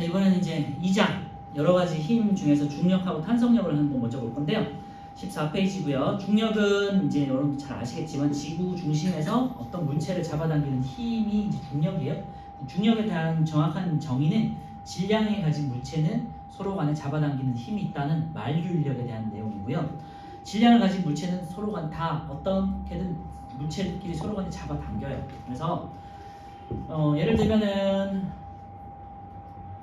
이번에는 이제 2장 여러 가지 힘 중에서 중력하고 탄성력을 한번 먼저 볼 건데요. 14페이지고요. 중력은 이제 여러분 잘 아시겠지만 지구 중심에서 어떤 물체를 잡아당기는 힘이 이제 중력이에요. 중력에 대한 정확한 정의는 질량이 가진 물체는 서로 간에 잡아당기는 힘이 있다는 만류인력에 대한 내용이고요. 질량을 가진 물체는 서로 간 다 어떻게든 물체들끼리 서로 간에 잡아당겨요. 그래서 예를 들면은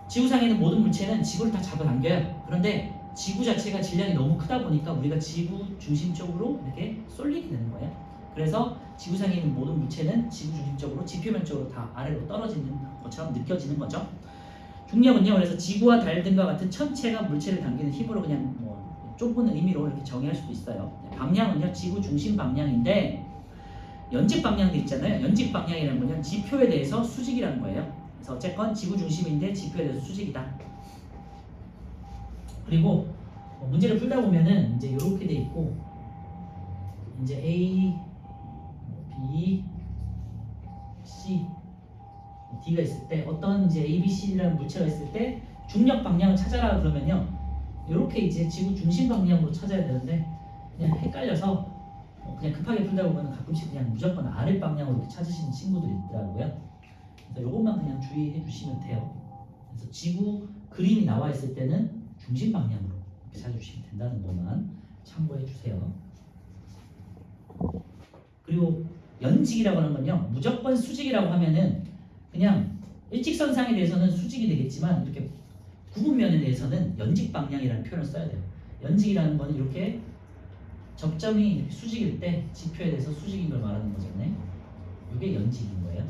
지구상에 있는 모든 물체는 지구를 다 잡아당겨요. 그런데 지구 자체가 질량이 너무 크다 보니까 우리가 지구 중심적으로 이렇게 쏠리게 되는 거예요. 그래서 지구상에 있는 모든 물체는 지구 중심적으로 지표면적으로 다 아래로 떨어지는 것처럼 느껴지는 거죠. 중력은요, 그래서 지구와 달 등과 같은 천체가 물체를 당기는 힘으로 그냥 뭐 좁은 의미로 이렇게 정의할 수도 있어요. 방향은요, 지구 중심 방향인데 연직 방향도 있잖아요. 연직 방향이라는 건요, 지표에 대해서 수직이라는 거예요. 그래서 어쨌건 지구 중심인데 지표에 대해서 수직이다. 그리고 문제를 풀다 보면은 이제 이렇게 돼 있고 이제 A, B, C, D가 있을 때 어떤 이제 A, B, C라는 물체가 있을 때 중력 방향을 찾아라 그러면요 이렇게 이제 지구 중심 방향으로 찾아야 되는데 그냥 헷갈려서 그냥 급하게 풀다 보면 가끔씩 그냥 무조건 아래 방향으로 이렇게 찾으시는 친구들이 있더라고요. 그래서 이것만 그냥 주의해 주시면 돼요. 그래서 지구 그림이 나와 있을 때는 중심 방향으로 이렇게 찾아주시면 된다는 것만 참고해 주세요. 그리고 연직이라고 하는 건요, 무조건 수직이라고 하면은 그냥 일직선상에 대해서는 수직이 되겠지만 이렇게 구분면에 대해서는 연직 방향이라는 표현을 써야 돼요. 연직이라는 거는 이렇게 접점이 이렇게 수직일 때 지표에 대해서 수직인 걸 말하는 거잖아요. 이게 연직인 거예요.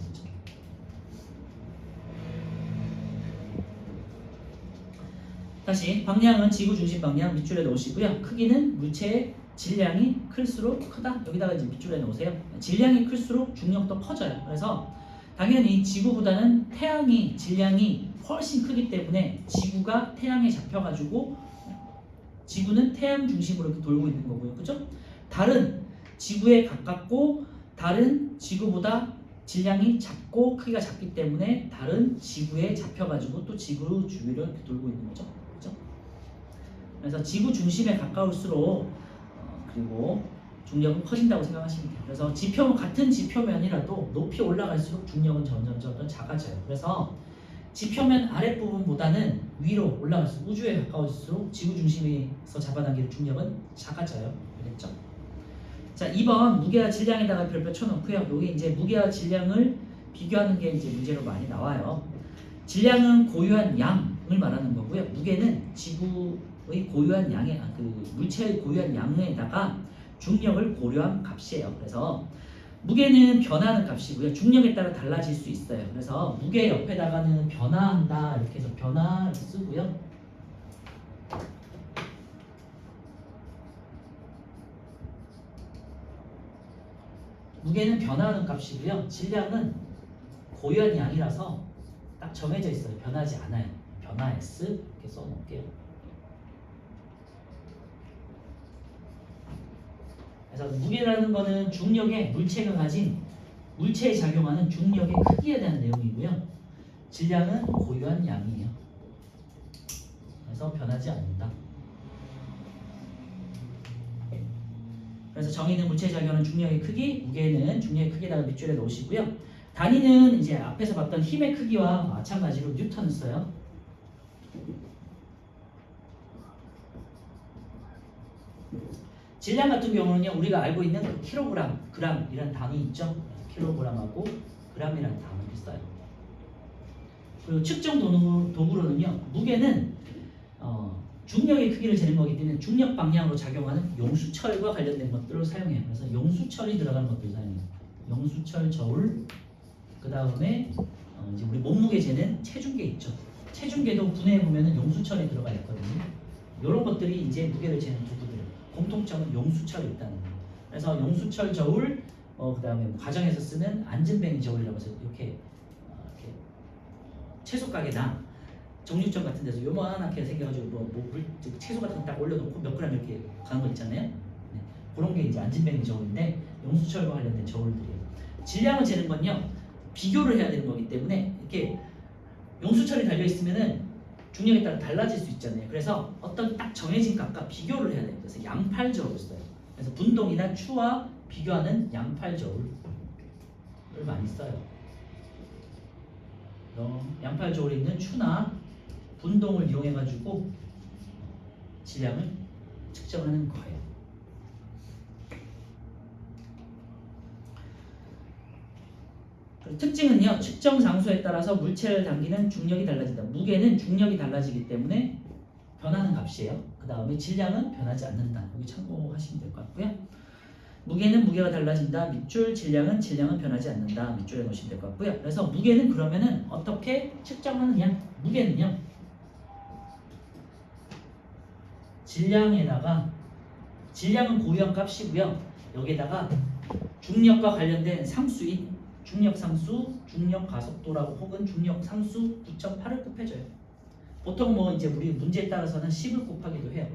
다시 방향은 지구 중심 방향 밑줄에 놓으시고요. 크기는 물체의 질량이 클수록 크다. 여기다가 이제 밑줄에 놓으세요. 질량이 클수록 중력도 커져요. 그래서 당연히 지구보다는 태양이 질량이 훨씬 크기 때문에 지구가 태양에 잡혀가지고 지구는 태양 중심으로 이렇게 돌고 있는 거고요. 그죠? 달은 지구에 가깝고 달은 지구보다 질량이 작고 크기가 작기 때문에 달은 지구에 잡혀가지고 또 지구 주위를 이렇게 돌고 있는 거죠. 그죠? 그래서 지구 중심에 가까울수록 그리고 중력은 커진다고 생각하시면 돼요. 그래서 같은 지표면이라도 높이 올라갈수록 중력은 점점 작아져요. 그래서 지표면 아랫부분보다는 위로 올라갈수록 우주에 가까울수록 지구 중심에서 잡아당기는 중력은 작아져요. 알겠죠? 자, 2번 무게와 질량에다가 별표 쳐놓고요. 여기 이제 무게와 질량을 비교하는 게 이제 문제로 많이 나와요. 질량은 고유한 양을 말하는 거고요. 무게는 지구의 고유한 양의 물체의 고유한 양에다가 중력을 고려한 값이에요. 그래서 무게는 변하는 값이고요. 중력에 따라 달라질 수 있어요. 그래서 무게 옆에다가는 변화한다 이렇게 해서 변화를 쓰고요. 무게는 변화하는 값이고요. 질량은 고유한 양이라서 딱 정해져 있어요. 변하지 않아요. 변화 S 이렇게 써놓을게요. 그래서 무게라는 거는 중력에 물체가 가진 물체에 작용하는 중력의 크기에 대한 내용이고요. 질량은 고유한 양이에요. 그래서 변하지 않는다. 그래서 정의는 물체에 작용하는 중력의 크기, 무게는 중력의 크기에다가 밑줄에 놓으시고요. 단위는 이제 앞에서 봤던 힘의 크기와 마찬가지로 뉴턴을 써요. 질량 같은 경우는요, 우리가 알고 있는 그 킬로그램, 그램이라는 단위 있죠? 킬로그램하고 그램이라는 단위를 써요. 그리고 측정 도구로는요, 무게는 중력의 크기를 재는 거기 때문에 중력 방향으로 작용하는 용수철과 관련된 것들을 사용해요. 그래서 용수철이 들어가는 것들을 사용해요. 용수철, 저울, 그 다음에 이제 우리 몸무게 재는 체중계 있죠. 체중계도 분해해 보면은 용수철이 들어가 있거든요. 이런 것들이 이제 무게를 재는 도구들. 공통점은 용수철이 있다는 거예요. 그래서 용수철 저울, 그 다음에 가정에서 쓰는 안전뱅이 저울이라고 해서 이렇게 채소 가게나 정육점 같은 데서 요만하게 생겨가지고 채소 같은 거 딱 올려놓고 몇 그램 이렇게 가는 거 있잖아요. 네. 그런 게 이제 안전뱅이 저울인데 용수철과 관련된 저울들이에요. 질량을 재는 건요 비교를 해야 되는 거기 때문에 이렇게 용수철이 달려 있으면은 중력에 따라 달라질 수 있잖아요. 그래서 어떤 딱 정해진 값과 비교를 해야 돼요. 그래서 양팔저울을 써요. 그래서 분동이나 추와 비교하는 양팔저울을 많이 써요. 양팔저울에 있는 추나 분동을 이용해가지고 질량을 측정하는 거예요. 특징은요, 측정 장소에 따라서 물체를 당기는 중력이 달라진다. 무게는 중력이 달라지기 때문에 변하는 값이에요. 그 다음에 질량은 변하지 않는다. 여기 참고하시면 될 것 같고요. 무게는 무게가 달라진다. 밑줄, 질량은 변하지 않는다. 밑줄에 놓으시면 될 것 같고요. 그래서 무게는 그러면은 어떻게 측정하느냐? 무게는요, 질량은 고유한 값이고요. 여기에다가 중력과 관련된 상수인 중력 상수, 중력 가속도라고 혹은 중력 상수 9.8을 곱해줘요. 보통 뭐 이제 우리 문제에 따라서는 10을 곱하기도 해요.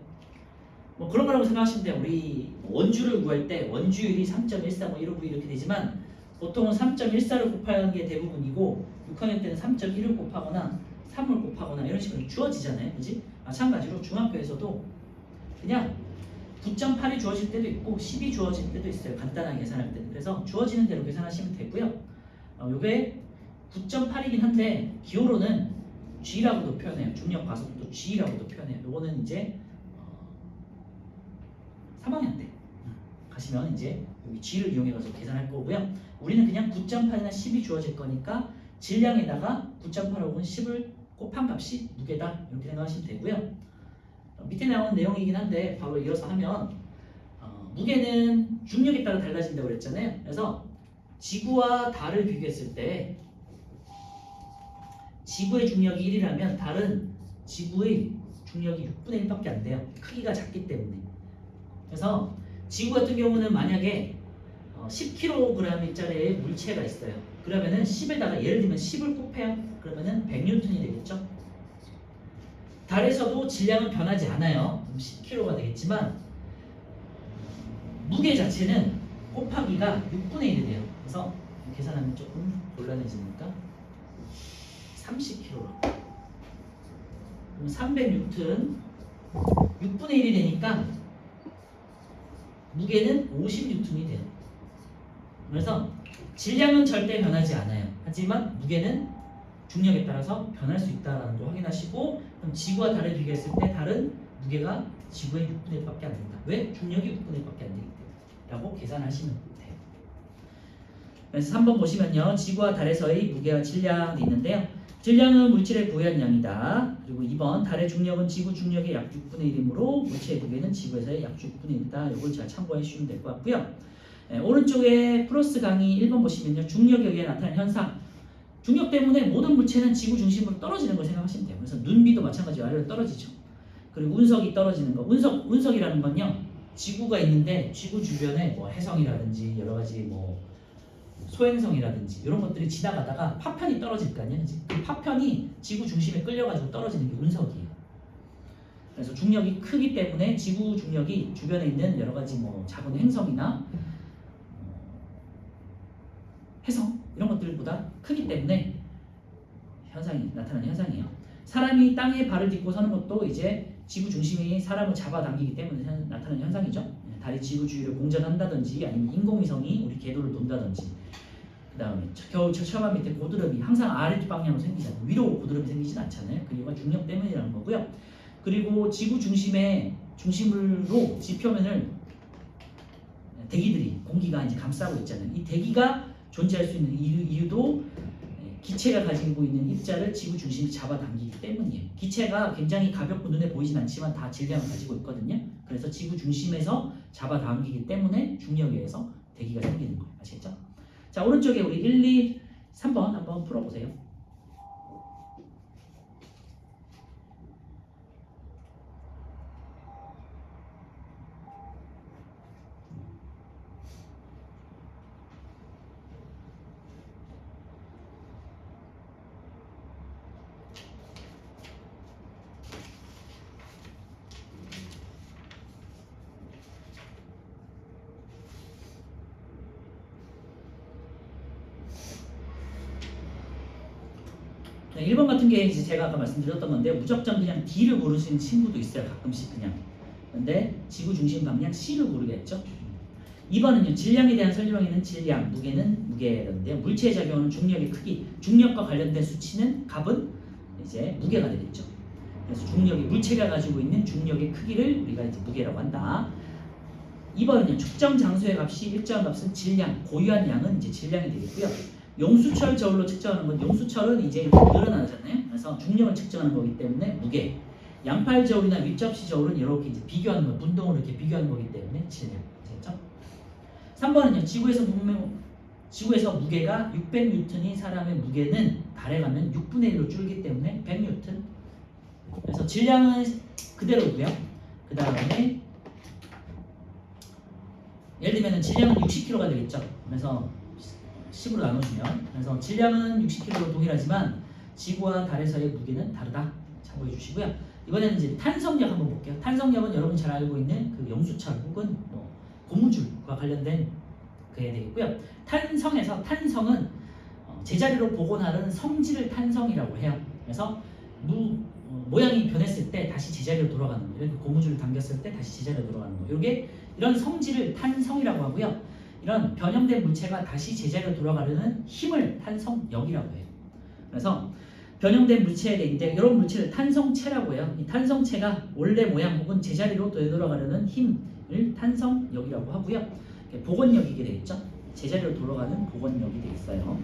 뭐 그런 거라고 생각하시면 돼요. 우리 원주를 구할 때 원주율이 3.14 뭐 이러고 이렇게 되지만 보통은 3.14를 곱하는 게 대부분이고 6학년 때는 3.1을 곱하거나 3을 곱하거나 이런 식으로 주어지잖아요. 그지? 마찬가지로 중학교에서도 그냥 9.8이 주어질 때도 있고 10이 주어질 때도 있어요. 간단하게 계산할 때는. 그래서 주어지는 대로 계산하시면 되고요. 요게 9.8이긴 한데 기호로는 G라고도 표현해요. 중력 가속도 G라고도 표현해요. 요거는 이제 3학년 때 가시면 이제 여기 G를 이용해서 계산할 거고요. 우리는 그냥 9.8이나 10이 주어질 거니까 질량에다가 9.8 혹은 10을 곱한 값이 무게다. 이렇게 생각하시면 되고요. 밑에 나온 내용이긴 한데 바로 이어서 하면 무게는 중력에 따라 달라진다고 그랬잖아요. 그래서 지구와 달을 비교했을 때 지구의 중력이 1이라면 달은 지구의 중력이 6분의 1밖에 안 돼요. 크기가 작기 때문에. 그래서 지구 같은 경우는 만약에 10kg짜리의 물체가 있어요. 그러면은 10에다가 예를 들면 10을 곱해요. 그러면은 100N이 되겠죠. 달에서도 질량은 변하지 않아요. 10kg가 되겠지만 무게 자체는 곱하기가 6분의 1이 돼요. 그래서 계산하면 조금 곤란해지니까 30kg. 그럼 300N 6분의 1이 되니까 무게는 50N이 돼요. 그래서 질량은 절대 변하지 않아요. 하지만 무게는 중력에 따라서 변할 수 있다는 걸 확인하시고, 그럼 지구와 달을 비교했을 때 달은 무게가 지구의 6분의 1밖에 안 된다. 왜? 중력이 6분의 1밖에 안 되기 때문에 라고 계산하시면 돼요. 그래서 3번 보시면요, 지구와 달에서의 무게와 질량이 있는데요. 질량은 물질의 고유한 양이다. 그리고 2번 달의 중력은 지구 중력의 약 6분의 1이므로 물체의 무게는 지구에서의 약 6분의 1이다. 이걸 잘 참고해 주시면 될 것 같고요. 오른쪽에 플러스 강의 1번 보시면요, 중력에 의해 나타나는 현상. 중력 때문에 모든 물체는 지구 중심으로 떨어지는 걸 생각하시면 돼요. 그래서 눈비도 마찬가지로 아래로 떨어지죠. 그리고 운석이 떨어지는 거. 운석이라는 건요, 지구가 있는데 지구 주변에 뭐 해성이라든지 여러 가지 뭐 소행성이라든지 이런 것들이 지나가다가 파편이 떨어질 거 아니에요. 그 파편이 지구 중심에 끌려가지고 떨어지는 게 운석이에요. 그래서 중력이 크기 때문에 지구 중력이 주변에 있는 여러 가지 뭐 작은 행성이나 해성 이런 것들보다 크기 때문에 나타나는 현상이에요. 사람이 땅에 발을 딛고 서는 것도 이제 지구 중심이 사람을 잡아당기기 때문에 나타나는 현상이죠. 달이 지구 주위를 공전한다든지 아니면 인공위성이 우리 궤도를 돈다든지, 그 다음에 겨울 처마 밑에 고드름이 항상 아래 방향으로 생기잖아요. 위로 고드름이 생기진 않잖아요. 그 이유가 중력 때문이라는 거고요. 그리고 지구 중심으로 지표면을 대기들이 공기가 이제 감싸고 있잖아요. 이 대기가 존재할 수 있는 이유도 기체가 가지고 있는 입자를 지구 중심이 잡아당기기 때문이에요. 기체가 굉장히 가볍고 눈에 보이진 않지만 다 질량을 가지고 있거든요. 그래서 지구 중심에서 잡아당기기 때문에 중력에 의해서 대기가 생기는 거예요. 아시겠죠? 자, 오른쪽에 우리 1, 2, 3번 한번 풀어보세요. 1번 같은 게 이제 제가 아까 말씀드렸던 건데 무작정 그냥 D를 고르시는 친구도 있어요. 가끔씩 그냥. 근데 지구 중심 방향 C를 고르겠죠. 2번은요. 질량에 대한 설명에는 질량, 무게는 무게인데요. 물체에 작용하는 중력의 크기, 중력과 관련된 수치는 값은 이제 무게가 되겠죠. 그래서 중력이 물체가 가지고 있는 중력의 크기를 우리가 이제 무게라고 한다. 2번은요. 측정 장소의 값이 일정한 값은 질량, 고유한 양은 이제 질량이 되겠고요. 용수철 저울로 측정하는 건 용수철은 이제 늘어나잖아요. 그래서 중력을 측정하는 거기 때문에 무게. 양팔 저울이나 윗접시 저울은 이렇게 이제 비교하는 거, 분동으로 이렇게 비교하는 거기 때문에 질량. 됐죠? 3번은요. 지구에서 무게가 600N인 사람의 무게는 달에 가면 6분의 1로 줄기 때문에 100N. 그래서 질량은 그대로고요. 그 다음에 예를 들면 질량은 60kg가 되겠죠. 그래서 10으로 나눠주면 그래서 질량은 60kg로 동일하지만 지구와 달에서의 무게는 다르다. 참고해 주시고요. 이번에는 이제 탄성력 한번 볼게요. 탄성력은 여러분 잘 알고 있는 그 용수철 혹은 뭐 고무줄과 관련된 그게 되겠고요. 탄성은 제자리로 복원하는 성질을 탄성이라고 해요. 그래서 모양이 변했을 때 다시 제자리로 돌아가는 거. 이렇게 고무줄을 당겼을 때 다시 제자리로 돌아가는 거. 이런 성질을 탄성이라고 하고요. 이런 변형된 물체가 다시 제자리로 돌아가려는 힘을 탄성력이라고 해요. 그래서 변형된 물체인데 이런 물체를 탄성체라고 해요. 이 탄성체가 원래 모양 혹은 제자리로 되돌아가려는 힘을 탄성력이라고 하고요. 복원력이게 되겠죠. 제자리로 돌아가는 복원력이 되겠어요.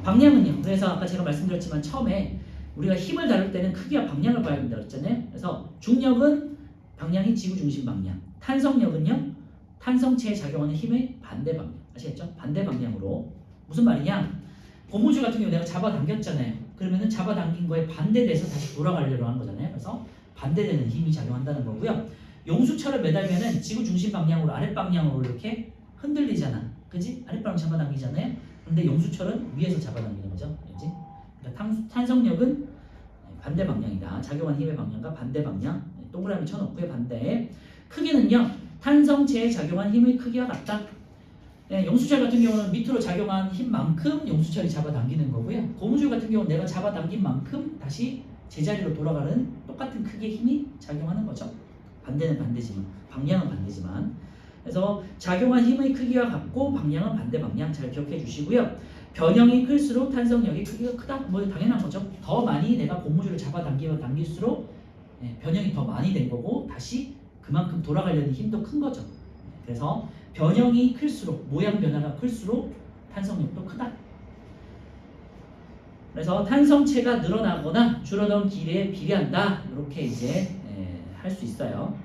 방향은요. 그래서 아까 제가 말씀드렸지만 처음에 우리가 힘을 다룰 때는 크기와 방향을 봐야 된다고 했잖아요. 그래서 중력은 방향이 지구 중심 방향, 탄성력은요. 탄성체에 작용하는 힘의 반대 방향. 아시겠죠? 반대 방향으로. 무슨 말이냐? 고무줄 같은 경우 내가 잡아당겼잖아요. 그러면은 잡아당긴 거에 반대돼서 다시 돌아가려고 하는 거잖아요. 그래서 반대되는 힘이 작용한다는 거고요. 용수철을 매달면은 지구 중심 방향으로 아랫방향으로 이렇게 흔들리잖아. 그지? 아랫방향 잡아당기잖아요. 근데 용수철은 위에서 잡아당기는 거죠. 그지? 그러니까 탄성력은 반대 방향이다. 작용한 힘의 방향과 반대 방향. 동그라미 쳐놓고요. 반대. 크기는요. 탄성체에 작용한 힘의 크기와 같다. 용수철 같은 경우는 밑으로 작용한 힘만큼 용수철이 잡아당기는 거고요. 고무줄 같은 경우는 내가 잡아당긴 만큼 다시 제자리로 돌아가는 똑같은 크기의 힘이 작용하는 거죠. 반대는 반대지만, 방향은 반대지만. 그래서 작용한 힘의 크기와 같고 방향은 반대 방향 잘 기억해 주시고요. 변형이 클수록 탄성력의 크기가 크다. 뭐 당연한 거죠. 더 많이 내가 고무줄을 잡아당기면 당길수록 변형이 더 많이 된 거고 다시 그만큼 돌아가려는 힘도 큰 거죠. 그래서 변형이 클수록 모양 변화가 클수록 탄성력도 크다. 그래서 탄성체가 늘어나거나 줄어든 길에 비례한다. 이렇게 이제 할 수 있어요.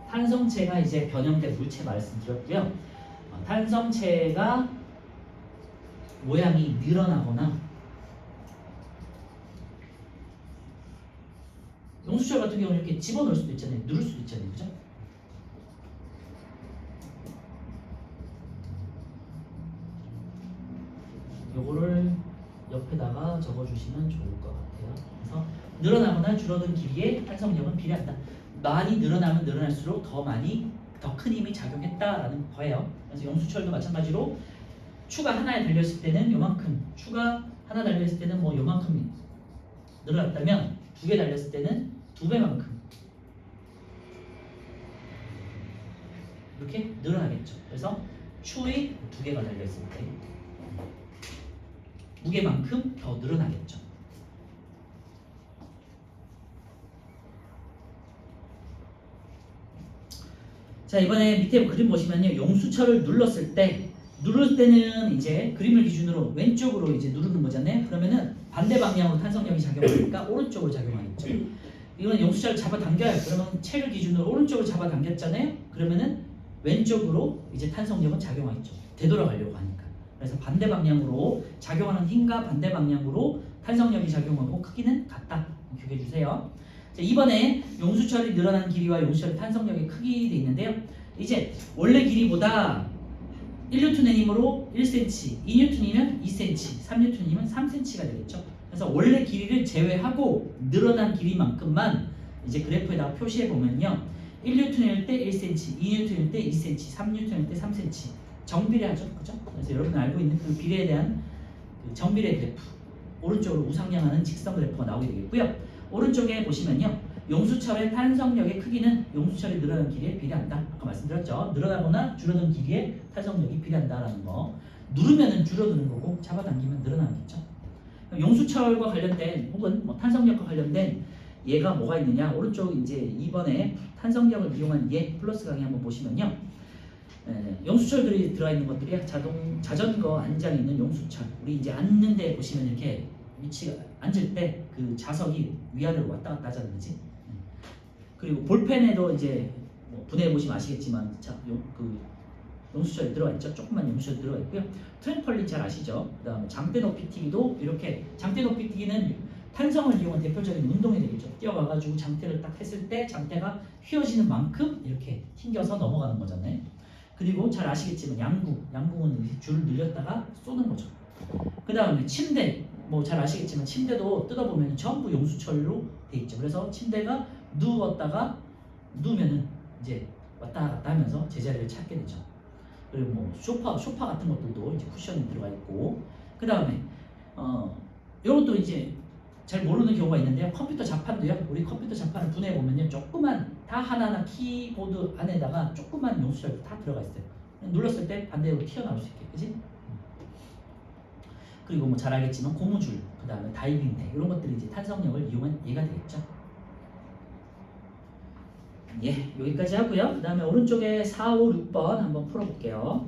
탄성체가 이제 변형된 물체 말씀드렸고요. 탄성체가 모양이 늘어나거나 용수철 같은 경우는 이렇게 집어넣을 수도 있잖아요. 누를 수도 있잖아요. 그죠? 요거를 옆에다가 적어주시면 좋을 것 같아요. 그래서 늘어나거나 줄어든 길이의 탄성력은 비례한다. 많이 늘어나면 늘어날수록 더 큰 힘이 작용했다라는 거예요. 그래서 용수철도 마찬가지로 추가 하나에 달렸을 때는 요만큼, 추가 하나 달렸을 때는 뭐 요만큼 늘어났다면 2개 달렸을 때는 2배만큼 이렇게 늘어나겠죠. 그래서 추의 2개가 달렸을 때 무게만큼 더 늘어나겠죠. 자, 이번에 밑에 그림 보시면요. 용수철을 누를 때는 이제 그림을 기준으로 왼쪽으로 이제 누르는 거잖아요. 그러면은 반대 방향으로 탄성력이 작용하니까 오른쪽으로 작용하겠죠. 이거는 용수철을 잡아당겨요. 그러면 책을 기준으로 오른쪽으로 잡아당겼잖아요. 그러면은 왼쪽으로 이제 탄성력은 작용하겠죠. 되돌아가려고 하니까. 그래서 반대 방향으로 작용하는 힘과 반대 방향으로 탄성력이 작용하고 크기는 같다. 기억해 주세요. 자, 이번에 용수철이 늘어난 길이와 용수철의 탄성력의 크기 돼 있는데요. 이제 원래 길이보다 1N의 힘으로 1cm, 2N이면 2cm, 3N이면 3cm가 되겠죠. 그래서 원래 길이를 제외하고 늘어난 길이만큼만 이제 그래프에다가 표시해 보면요. 1N일 때 1cm, 2N일 때 2cm, 3N일 때 3cm 정비례하죠. 그죠? 그래서 여러분 알고 있는 그 비례에 대한 그 정비례 그래프 오른쪽으로 우상향하는 직선 그래프가 나오게 되겠고요. 오른쪽에 보시면요. 용수철의 탄성력의 크기는 용수철이 늘어난 길이에 비례한다. 아까 말씀드렸죠. 늘어나거나 줄어든 길이에 탄성력이 비례한다라는 거. 누르면은 줄어드는 거고 잡아당기면 늘어나겠죠. 용수철과 관련된 혹은 뭐 탄성력과 관련된 얘가 뭐가 있느냐. 오른쪽 이제 2번에 탄성력을 이용한 얘 플러스 강의 한번 보시면요. 용수철들이 들어가 있는 것들이 자전거 안장에 있는 용수철. 우리 이제 앉는 데 보시면 이렇게 위치가 앉을 때 그 좌석이 위아래로 왔다 갔다 하잖아요, 그지? 그리고 볼펜에도 이제 뭐 분해해 보시면 아시겠지만 그 용수철이 들어가 있죠. 조그만 용수철이 들어가 있고요. 트램펄린 잘 아시죠? 그다음에 장대 높이뛰기도 이렇게 장대 높이뛰기는 탄성을 이용한 대표적인 운동이 되겠죠. 뛰어가가지고 장대를 딱 했을 때 장대가 휘어지는 만큼 이렇게 튕겨서 넘어가는 거잖아요. 그리고 잘 아시겠지만 양궁은 줄을 늘렸다가 쏘는 거죠. 그 다음에 침대, 뭐 잘 아시겠지만 침대도 뜯어보면 전부 용수철로 돼 있죠. 그래서 침대가 누우면은 이제 왔다 갔다 하면서 제자리를 찾게 되죠. 그리고 뭐 소파 같은 것들도 이제 쿠션이 들어가 있고, 그 다음에 이것도 이제 잘 모르는 경우가 있는데요. 컴퓨터 자판도요. 우리 컴퓨터 자판을 분해해 보면요, 조그만 다 하나하나 키보드 안에다가 조그만 용수철 다 들어가 있어요. 눌렀을 때 반대로 튀어나올 수 있게, 그지? 그리고 뭐 잘 알겠지만 고무줄, 그 다음에 다이빙대 이런 것들이 이제 탄성력을 이용한 예가 되겠죠. 예, 여기까지 하고요. 그 다음에 오른쪽에 4, 5, 6번 한번 풀어볼게요.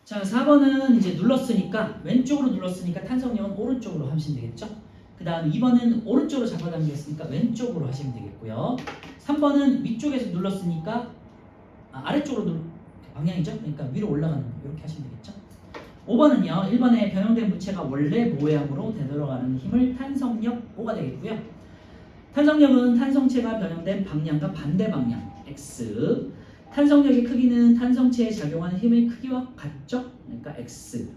자, 4번은 이제 왼쪽으로 눌렀으니까 탄성력은 오른쪽으로 하시면 되겠죠. 그 다음 2번은 오른쪽으로 잡아당겼으니까 왼쪽으로 하시면 되겠고요. 3번은 위쪽에서 눌렀으니까 아래쪽으로 방향이죠. 그러니까 위로 올라가는 거 이렇게 하시면 되겠죠. 5번은요. 1번에 변형된 물체가 원래 모양으로 되돌아가는 힘을 탄성력 5가 되겠고요. 탄성력은 탄성체가 변형된 방향과 반대 방향 x. 탄성력의 크기는 탄성체에 작용하는 힘의 크기와 같죠? 그러니까 x.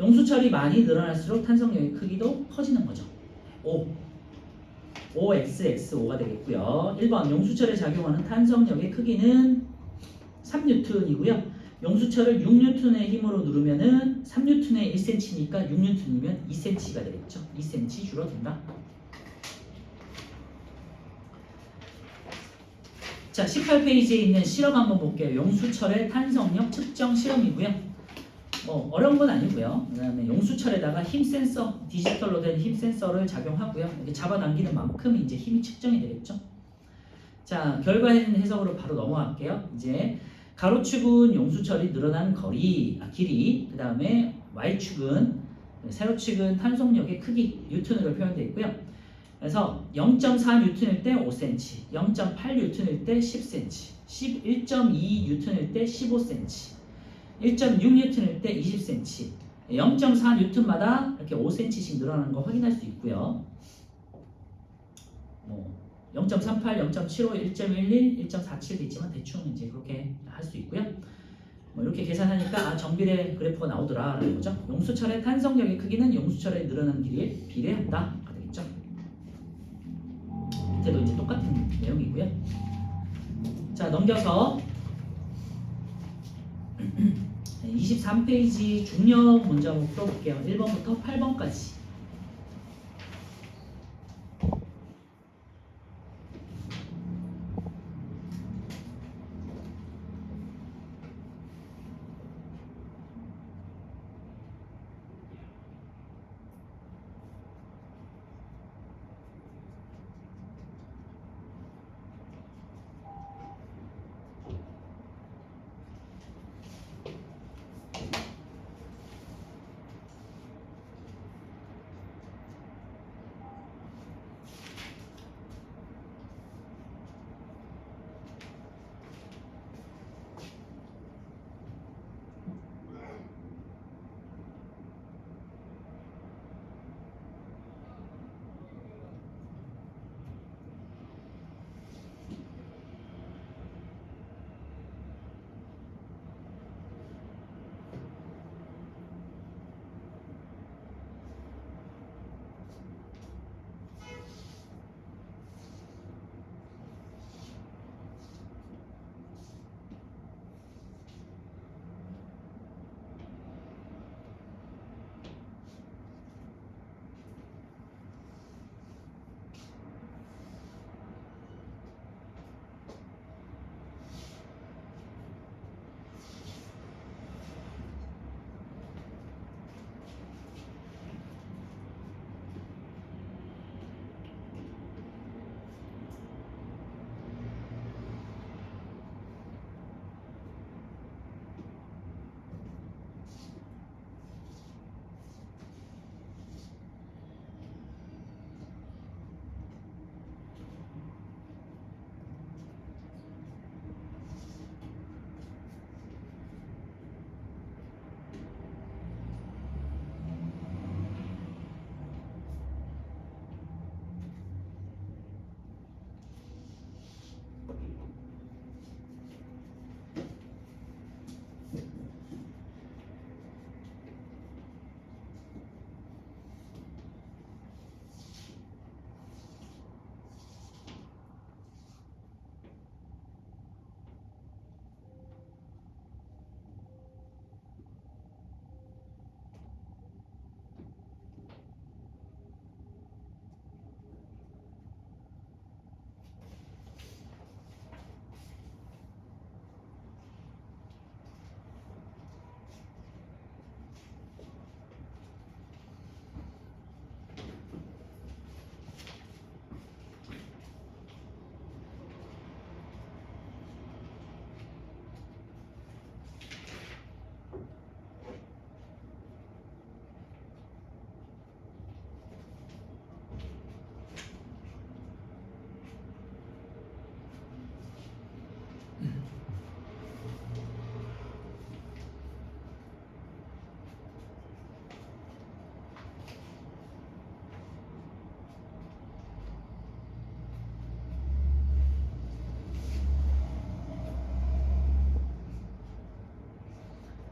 용수철이 많이 늘어날수록 탄성력의 크기도 커지는 거죠. 5xx5가 되겠고요. 1번 용수철에 작용하는 탄성력의 크기는 3N이고요. 용수철을 6N의 힘으로 누르면은 3N에 1cm니까 6N이면 2cm가 되겠죠. 2cm 줄어든다. 자, 18페이지에 있는 실험 한번 볼게요. 용수철의 탄성력 측정 실험이고요. 뭐 어려운 건 아니고요. 그다음에 용수철에다가 힘 센서, 디지털로 된 힘 센서를 작용하고요. 이렇게 잡아당기는 만큼 이제 힘이 측정이 되겠죠. 자, 결과에는 해석으로 바로 넘어갈게요. 이제 가로축은 용수철이 늘어난 길이, 그 다음에 Y축은 세로축은 탄성력의 크기, 뉴턴으로 표현되어 있고요. 그래서 0.4N일 때 5cm, 0.8N일 때 10cm, 1.2N일 때 15cm, 1.6N일 때 20cm, 0.4N마다 이렇게 5cm씩 늘어나는 거 확인할 수 있고요. 0.38, 0.75, 1.11, 1.47도 있지만 대충 이제 그렇게 할 수 있고요. 이렇게 계산하니까 정비례 그래프가 나오더라라는 거죠. 용수철의 탄성력의 크기는 용수철의 늘어난 길이에 비례한다. 되겠죠. 밑에도 이제 똑같은 내용이고요. 자, 넘겨서 23페이지 중력 문제 한번 풀어볼게요. 1번부터 8번까지.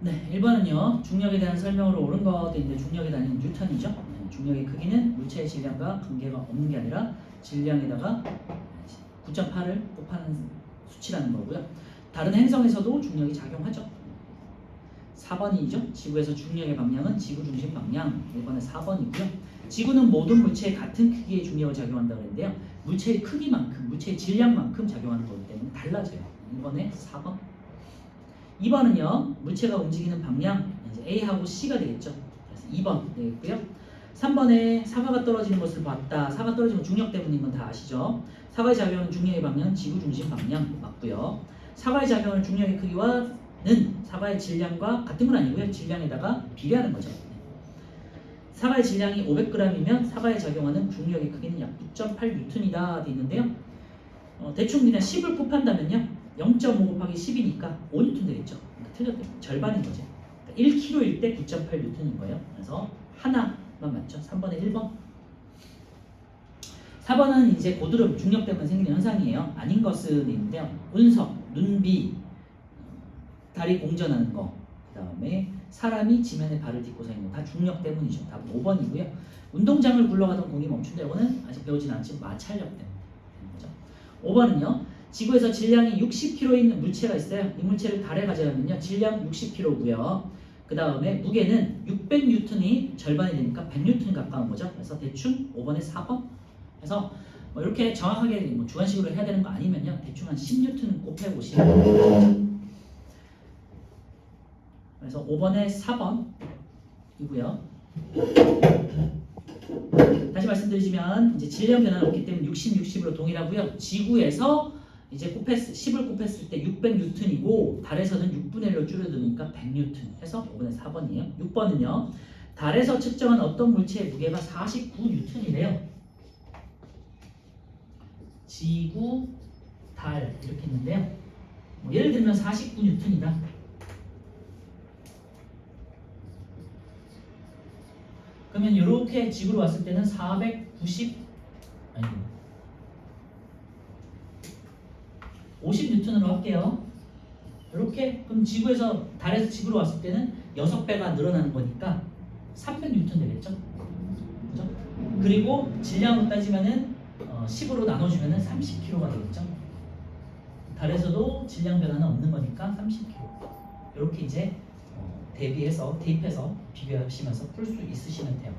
네, 1번은요. 중력에 대한 설명으로 옳은 것인데 중력의 단위는 뉴턴이죠. 네, 중력의 크기는 물체의 질량과 관계가 없는 게 아니라 질량에다가 9.8을 곱하는 수치라는 거고요. 다른 행성에서도 중력이 작용하죠. 4번이죠. 지구에서 중력의 방향은 지구 중심 방향. 1번에 4번이고요. 지구는 모든 물체에 같은 크기의 중력을 작용한다고 했는데요. 물체의 크기만큼, 물체의 질량만큼 작용하는 거기 때문에 달라져요. 1번에 4번. 2번은요. 물체가 움직이는 방향 이제 A하고 C가 되겠죠. 그래서 2번 되겠고요. 3번에 사과가 떨어지는 것을 봤다. 사과가 떨어지는 건 중력 때문인 건 다 아시죠? 사과의 작용은 중력의 방향 지구 중심 방향 맞고요. 사과의 작용은 중력의 크기와는 사과의 질량과 같은 건 아니고요. 질량에다가 비례하는 거죠. 사과의 질량이 500g이면 사과에 작용하는 중력의 크기는 약 9.8N이다 돼 있는데요. 대충 그냥 10을 곱한다면요. 0.5 곱하기 10이니까 5N 되겠죠. 그러니까 틀렸대요. 절반인 거죠. 그러니까 1kg일 때 9.8N인 거예요. 그래서 하나만 맞죠. 3번에 1번. 4번은 이제 고드름, 중력 때문에 생기는 현상이에요. 아닌 것은 있는데요. 운석, 눈비, 다리 공전하는 거, 그 다음에 사람이 지면에 발을 딛고 서 있는 거 다 중력 때문이죠. 답은 5번이고요. 운동장을 굴러가던 공이 멈춘다. 이거는 아직 배우진 않지만 마찰력 때문에. 거죠. 5번은요. 지구에서 질량이 60kg인 물체가 있어요. 이 물체를 달에 가져가면요. 질량 60kg고요. 그 다음에 무게는 600N이 절반이 되니까 100N 가까운 거죠. 그래서 대충 5번에 4번. 그래서 뭐 이렇게 정확하게 뭐 주관식으로 해야 되는 거 아니면요. 대충 한 10N 곱해보시면 됩니다. 그래서 5번에 4번이고요. 다시 말씀드리지만 이제 질량 변화는 없기 때문에 60, 60으로 동일하고요. 지구에서 이제 10을 곱했을 때 600N이고 달에서는 6분의 1로 줄어드니까 100N 해서 5번에 4번이에요. 6번은요. 달에서 측정한 어떤 물체의 무게가 49N이래요. 지구, 달 이렇게 있는데요. 뭐 예를 들면 49N이다. 그러면 이렇게 지구로 왔을 때는 50N으로 할게요. 이렇게 그럼 지구에서 달에서 지구로 왔을 때는 6배가 늘어나는 거니까 300N 되겠죠? 그죠? 그리고 질량으로 따지면은 10으로 나눠주면은 30kg가 되겠죠? 달에서도 질량 변화는 없는 거니까 30kg. 이렇게 이제 대입해서 비교하시면서 풀 수 있으시면 돼요.